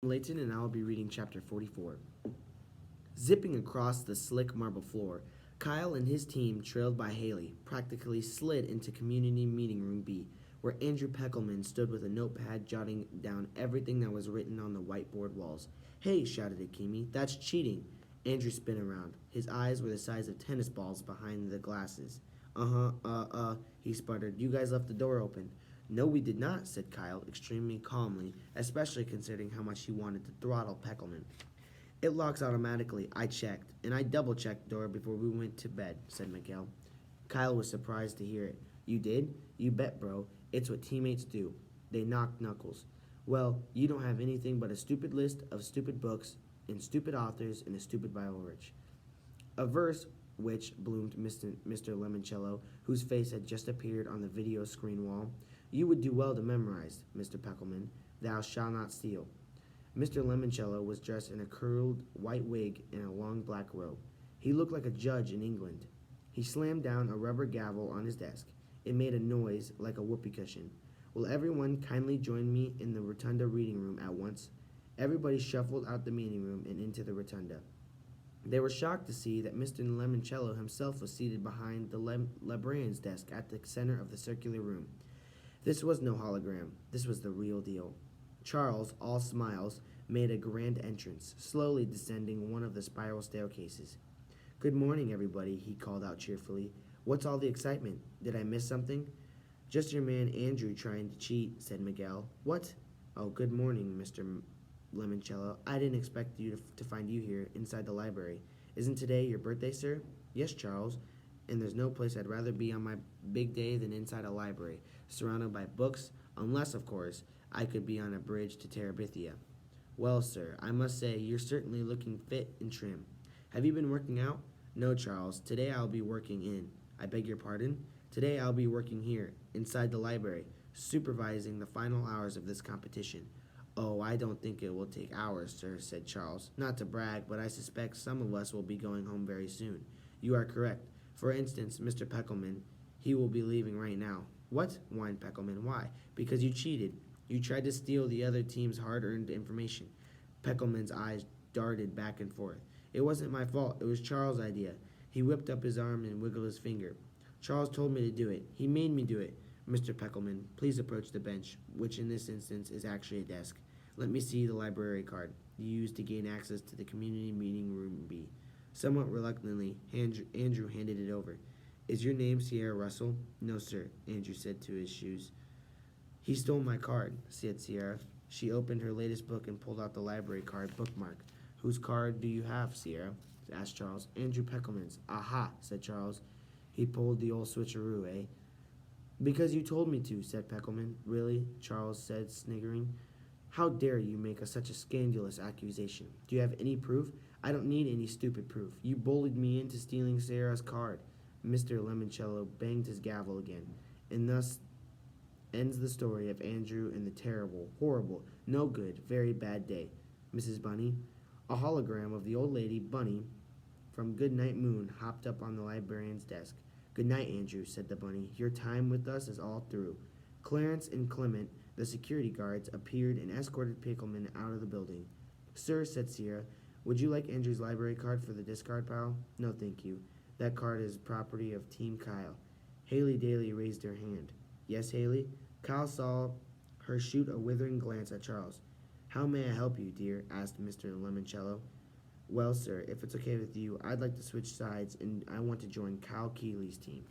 Layton, and I will be reading chapter 44. Zipping across the slick marble floor, Kyle and his team, trailed by Haley, practically slid into Community Meeting Room B, where Andrew Peckelman stood with a notepad jotting down everything that was written on the whiteboard walls. "Hey," shouted Akemi, "that's cheating." Andrew spun around. His eyes were the size of tennis balls behind the glasses. He sputtered. "You guys left the door open." "No, we did not," said Kyle, extremely calmly, especially considering how much he wanted to throttle Peckelman. "It locks automatically. I checked, and I double-checked the door before we went to bed," said Miguel. Kyle was surprised to hear it. "You did? You bet, bro. It's what teammates do. They knock knuckles. Well, you don't have anything but a stupid list of stupid books and stupid authors and a stupid Bible verse." A verse which, bloomed Mr. Lemoncello, whose face had just appeared on the video screen wall. "You would do well to memorize, Mr. Peckelman. Thou shalt not steal." Mr. Lemoncello was dressed in a curled white wig and a long black robe. He looked like a judge in England. He slammed down a rubber gavel on his desk. It made a noise like a whoopee cushion. "Will everyone kindly join me in the rotunda reading room at once?" Everybody shuffled out the meeting room and into the rotunda. They were shocked to see that Mr. Lemoncello himself was seated behind the librarian's desk at the center of the circular room. This was no hologram. This was the real deal. Charles, all smiles, made a grand entrance, slowly descending one of the spiral staircases. "Good morning, everybody," he called out cheerfully. "What's all the excitement? Did I miss something?" "Just your man Andrew trying to cheat," said Miguel. "What?" "Oh, good morning, Mr. Lemoncello. I didn't expect you to find you here, inside the library. Isn't today your birthday, sir?" "Yes, Charles, and there's no place I'd rather be on my big day than inside a library, surrounded by books, unless, of course, I could be on a bridge to Terabithia." "Well, sir, I must say you're certainly looking fit and trim. Have you been working out?" "No, Charles. Today I'll be working in." "I beg your pardon?" "Today I'll be working here, inside the library, supervising the final hours of this competition." "Oh, I don't think it will take hours, sir," said Charles. "Not to brag, but I suspect some of us will be going home very soon." "You are correct. For instance, Mr. Peckelman. He will be leaving right now." "What?" whined Peckelman. "Why?" "Because you cheated. You tried to steal the other team's hard-earned information." Peckelman's eyes darted back and forth. "It wasn't my fault. It was Charles' idea." He whipped up his arm and wiggled his finger. "Charles told me to do it. He made me do it. Mr. Peckelman, please approach the bench, which in this instance is actually a desk. Let me see the library card you used to gain access to the Community Meeting Room B." Somewhat reluctantly, Andrew handed it over. "Is your name Sierra Russell?" "No, sir," Andrew said to his shoes. "He stole my card," said Sierra. She opened her latest book and pulled out the library card bookmark. "Whose card do you have, Sierra?" asked Charles. "Andrew Peckelman's." "Aha," said Charles. "He pulled the old switcheroo, eh?" "Because you told me to," said Peckelman. "Really?" Charles said, sniggering. "How dare you make such a scandalous accusation? Do you have any proof?" "I don't need any stupid proof. You bullied me into stealing Sarah's card." Mr. Lemoncello banged his gavel again. "And thus ends the story of Andrew and the terrible, horrible, no good, very bad day. Mrs. Bunny." A hologram of the old lady Bunny from Goodnight Moon hopped up on the librarian's desk. "Good night, Andrew," said the bunny. "Your time with us is all through." Clarence and Clement, the security guards, appeared and escorted Pickelman out of the building. "Sir," said Sierra, "would you like Andrew's library card for the discard pile?" "No, thank you. That card is property of Team Kyle." Haley Daly raised her hand. "Yes, Haley?" Kyle saw her shoot a withering glance at Charles. "How may I help you, dear?" asked Mr. Lemoncello. "Well, sir, if it's okay with you, I'd like to switch sides, and I want to join Kyle Keeley's team."